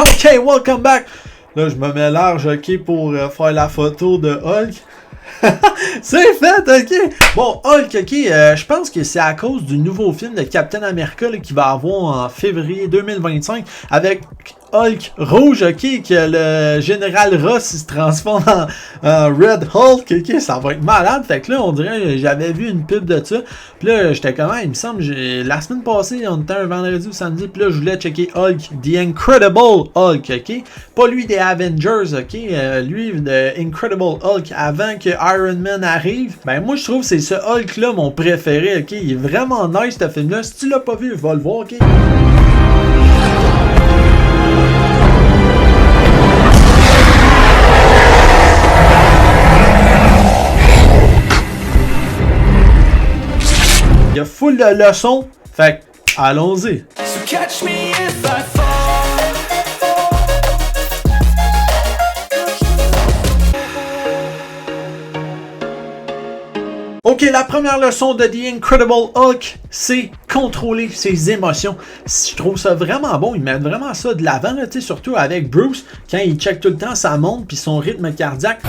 Ok, welcome back! Là, je me mets large, ok, pour faire la photo de Hulk. C'est fait, ok! Bon, Hulk, ok, je pense que c'est à cause du nouveau film de Captain America là, qui va avoir en février 2025 avec Hulk rouge, ok, que le général Ross il se transforme en Red Hulk, ok, ça va être malade. Fait que là, on dirait, j'avais vu une pub de ça. Puis là, j'étais comment, il me semble, la semaine passée, on était un vendredi ou samedi, puis là, je voulais checker Hulk, The Incredible Hulk, ok? Pas lui des Avengers, ok? Lui, The Incredible Hulk, avant que Iron Man arrive. Ben, moi, je trouve que c'est ce Hulk-là mon préféré, ok? Il est vraiment nice, ce film-là. Si tu l'as pas vu, va le voir, ok? Il y a full de leçons, fait que allons-y. Ok, la première leçon de The Incredible Hulk, c'est contrôler ses émotions. Je trouve ça vraiment bon, ils mettent vraiment ça de l'avant, surtout avec Bruce, quand il check tout le temps sa montre puis son rythme cardiaque.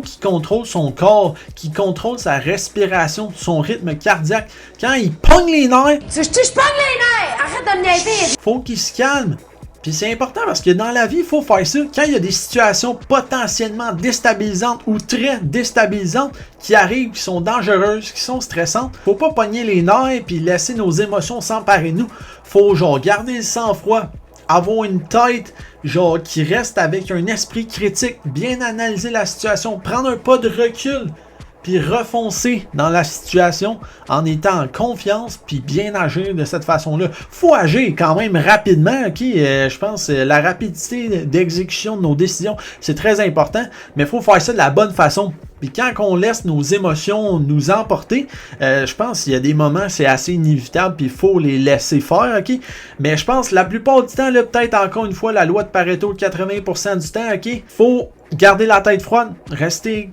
Qui contrôle son corps, qui contrôle sa respiration, son rythme cardiaque. Quand il pogne les nerfs, je pogne les nerfs! Arrête de me niaiser! Faut qu'il se calme. Puis c'est important parce que dans la vie, il faut faire ça. Quand il y a des situations potentiellement déstabilisantes ou très déstabilisantes qui arrivent, qui sont dangereuses, qui sont stressantes, faut pas pogner les nerfs puis laisser nos émotions s'emparer de nous. Faut genre garder le sang-froid, avoir une tête genre qui reste avec un esprit critique, bien analyser la situation, prendre un pas de recul, puis refoncer dans la situation en étant en confiance, puis bien agir de cette façon-là. Faut agir quand même rapidement, ok? Je pense la rapidité d'exécution de nos décisions, c'est très important, mais il faut faire ça de la bonne façon. Puis quand on laisse nos émotions nous emporter, je pense qu'il y a des moments c'est assez inévitable puis il faut les laisser faire, ok? Mais je pense la plupart du temps, là, peut-être encore une fois la loi de Pareto, 80% du temps, ok? Faut garder la tête froide, rester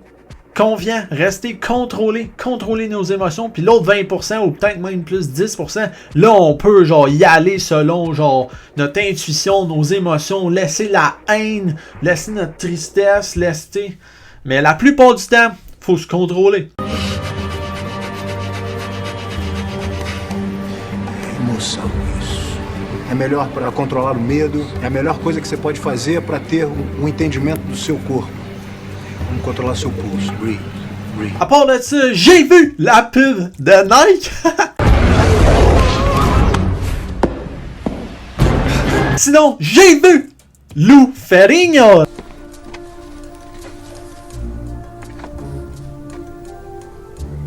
confiant, rester contrôler nos émotions, puis l'autre 20% ou peut-être même plus 10%, là on peut genre y aller selon genre notre intuition, nos émotions, laisser la haine, laisser notre tristesse, laisser... Mais la plupart du temps, faut se contrôler. Emoção, isso. É melhor para controlar o medo, é a melhor coisa que você pode fazer para ter entendimento do seu corpo. Como controlar seu pulso. Breathe, breathe. À part de ça, j'ai vu la pub de Nike. Sinon, j'ai vu Lou Ferrigno.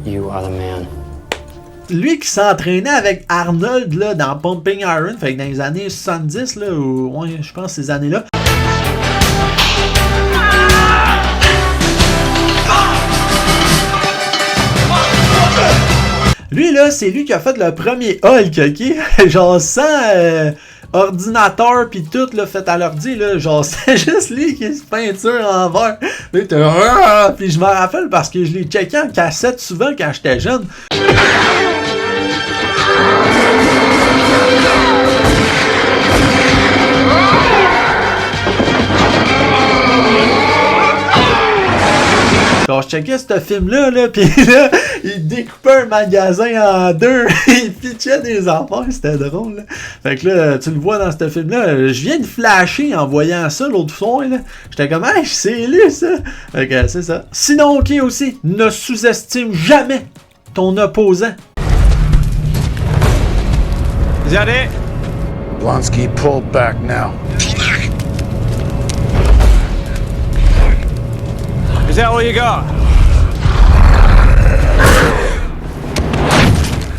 You are the man. Lui qui s'entraînait avec Arnold là, dans Pumping Iron, fait que dans les années 70, là, ou ouais, je pense ces années-là. Lui là, c'est lui qui a fait le premier Hulk, ok? Genre sans ordinateur pis tout là, fait à l'ordi là, genre c'est juste lui qui se peinture en vert. Puis je me rappelle parce que je l'ai checké en cassette souvent quand j'étais jeune. Genre, je checkais ce film-là, là, pis là, il découpait un magasin en deux, il pitchait des affaires, c'était drôle, là. Fait que là, tu le vois dans ce film-là, je viens de flasher en voyant ça l'autre soir, là. J'étais comme, hey, c'est lui, ça! Fait que c'est ça. Sinon, ok, aussi, ne sous-estime jamais ton opposant. Is that it? Blonsky, pull back now. Is that all you got?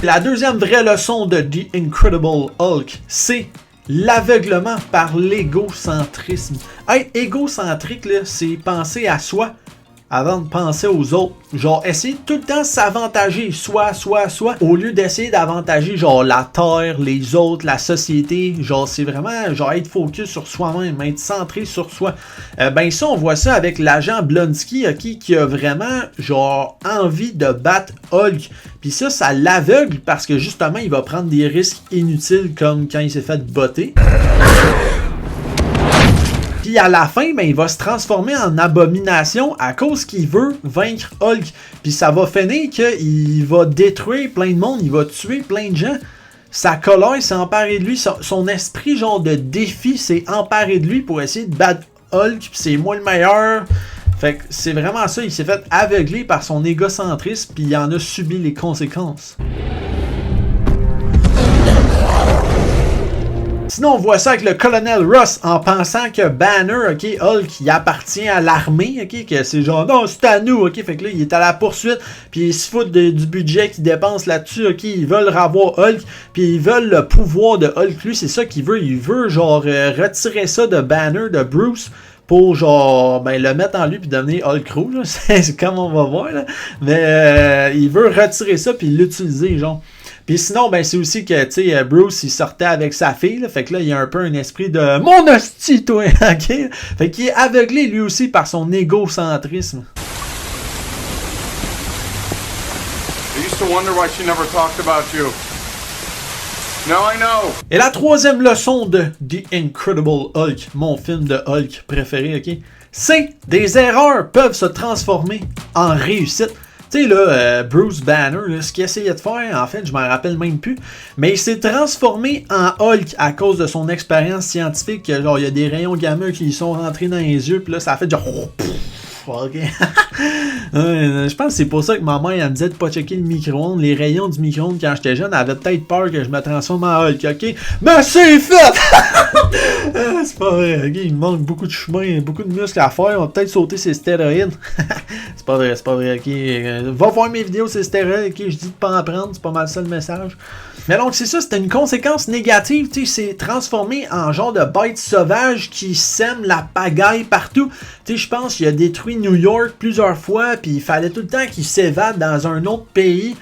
La deuxième vraie leçon de The Incredible Hulk, c'est l'aveuglement par l'égocentrisme. Être égocentrique, là, c'est penser à soi, avant de penser aux autres. Genre, essayer tout le temps de s'avantager, soit, au lieu d'essayer d'avantager, genre, la terre, les autres, la société. Genre, c'est vraiment, genre, être focus sur soi-même, être centré sur soi. Ben ça, on voit ça avec l'agent Blonsky, ok, qui a vraiment, genre, envie de battre Hulk. Puis ça l'aveugle parce que, justement, il va prendre des risques inutiles, comme quand il s'est fait botter. Puis à la fin, ben, il va se transformer en abomination à cause qu'il veut vaincre Hulk. Puis ça va finir qu'il va détruire plein de monde, il va tuer plein de gens. Sa colère s'est emparée de lui, son esprit genre de défi s'est emparé de lui pour essayer de battre Hulk. Puis c'est moi le meilleur. Fait que c'est vraiment ça, il s'est fait aveugler par son égocentrisme, puis il en a subi les conséquences. Sinon, on voit ça avec le colonel Ross en pensant que Banner, ok, Hulk, il appartient à l'armée, ok, que c'est genre non, c'est à nous, ok, fait que là, il est à la poursuite, puis ils se foutent du budget qu'ils dépensent là-dessus, ok, ils veulent revoir Hulk, puis ils veulent le pouvoir de Hulk, lui, c'est ça qu'il veut, il veut genre retirer ça de Banner, de Bruce, pour genre ben le mettre en lui puis devenir Hulk Rouge, c'est comme on va voir là, mais il veut retirer ça puis l'utiliser genre. Puis sinon, ben c'est aussi que, tu sais, Bruce, il sortait avec sa fille, là, fait que là, il y a un peu un esprit de « Mon hostie, toi! » ok? Fait qu'il est aveuglé, lui aussi, par son égocentrisme. I used to wonder why she never talked about you. Now I know! Et la troisième leçon de The Incredible Hulk, mon film de Hulk préféré, ok? C'est des erreurs peuvent se transformer en réussite. Tu sais, là, Bruce Banner, là, ce qu'il essayait de faire, en fait, je m'en rappelle même plus, mais il s'est transformé en Hulk à cause de son expérience scientifique. Genre, il y a des rayons gamma qui sont rentrés dans les yeux, puis là, ça a fait genre... Ok. Je pense que c'est pour ça que ma mère elle me disait de pas checker le micro-ondes. Les rayons du micro-ondes quand j'étais jeune, elle avait peut-être peur que je me transforme en Hulk, ok? Mais c'est fait! C'est pas vrai, ok? Il me manque beaucoup de chemin, beaucoup de muscles à faire. On va peut-être sauter ces stéroïdes. C'est pas vrai, ok? Va voir mes vidéos ces stéroïdes, ok? Je dis de pas en prendre, c'est pas mal ça le message. Mais donc c'est ça, c'était une conséquence négative, tu sais, c'est transformé en genre de bête sauvage qui sème la pagaille partout. Tu sais, je pense qu'il a détruit New York plusieurs fois, puis il fallait tout le temps qu'il s'évade dans un autre pays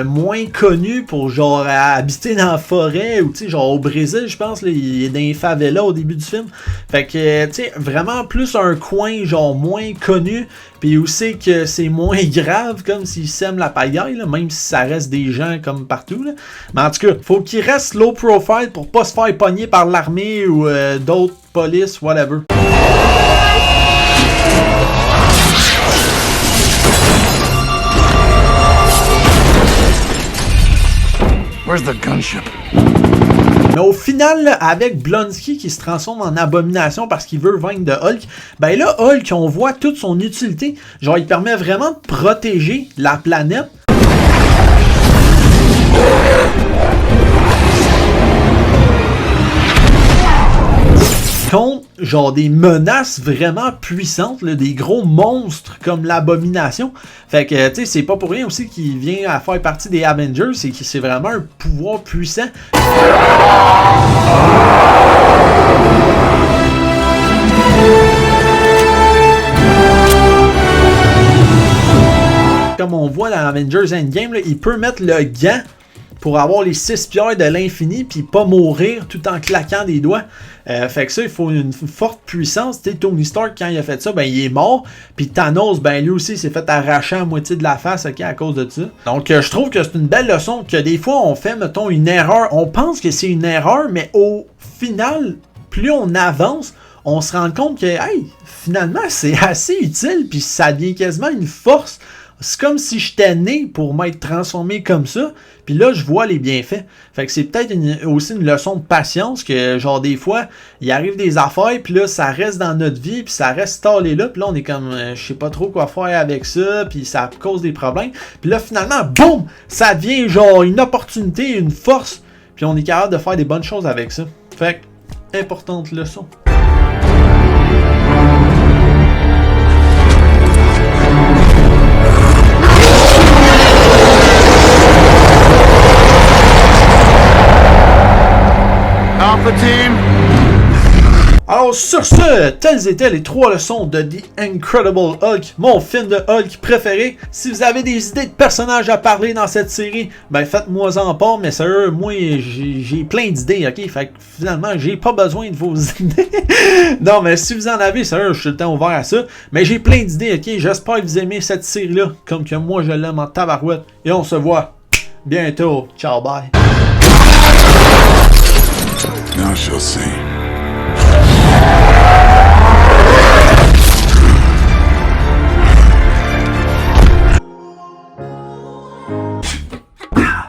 moins connu pour genre habiter dans la forêt, ou tu sais, genre au Brésil, je pense, là, il est dans les favelas au début du film. Fait que, tu sais, vraiment plus un coin genre moins connu, puis aussi que c'est moins grave comme s'il sème la pagaille, là, même si ça reste des gens comme partout. Là. Mais en tout cas, faut qu'il reste low profile pour pas se faire pogner par l'armée ou d'autres polices, whatever. Where's the gunship? Mais au final, là, avec Blonsky qui se transforme en abomination parce qu'il veut vaincre de Hulk, ben là, Hulk, on voit toute son utilité. Genre, il permet vraiment de protéger la planète. Contre genre des menaces vraiment puissantes, là, des gros monstres comme l'abomination. Fait que tu sais, c'est pas pour rien aussi qu'il vient à faire partie des Avengers, c'est que c'est vraiment un pouvoir puissant. Comme on voit dans Avengers Endgame, là, il peut mettre le gant pour avoir les 6 pierres de l'infini puis pas mourir tout en claquant des doigts. Fait que ça, il faut une forte puissance. Tu sais, Tony Stark, quand il a fait ça, ben il est mort. Puis Thanos, ben lui aussi, s'est fait arracher à moitié de la face, ok, à cause de ça. Donc, je trouve que c'est une belle leçon que des fois, on fait, mettons, une erreur. On pense que c'est une erreur, mais au final, plus on avance, on se rend compte que, hey, finalement, c'est assez utile, puis ça devient quasiment une force. C'est comme si j'étais né pour m'être transformé comme ça, puis là, je vois les bienfaits. Fait que c'est peut-être aussi une leçon de patience que, genre, des fois, il arrive des affaires, puis là, ça reste dans notre vie, puis ça reste stallé là, puis là, on est comme, je sais pas trop quoi faire avec ça, puis ça cause des problèmes. Puis là, finalement, boum! Ça devient, genre, une opportunité, une force, puis on est capable de faire des bonnes choses avec ça. Fait que, importante leçon. Alors sur ce, telles étaient les 3 leçons de The Incredible Hulk, mon film de Hulk préféré. Si vous avez des idées de personnages à parler dans cette série, ben faites-moi en part, mais sérieux, moi j'ai plein d'idées, ok? Fait que finalement, j'ai pas besoin de vos idées. Non, mais si vous en avez, sérieux, je suis le temps ouvert à ça. Mais j'ai plein d'idées, ok? J'espère que vous aimez cette série-là, comme que moi je l'aime en tabarouette. Et on se voit bientôt. Ciao, bye. Now I shall see.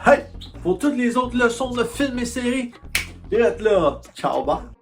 Hey! Pour toutes les autres leçons de films et séries, direct là. Ciao, bye.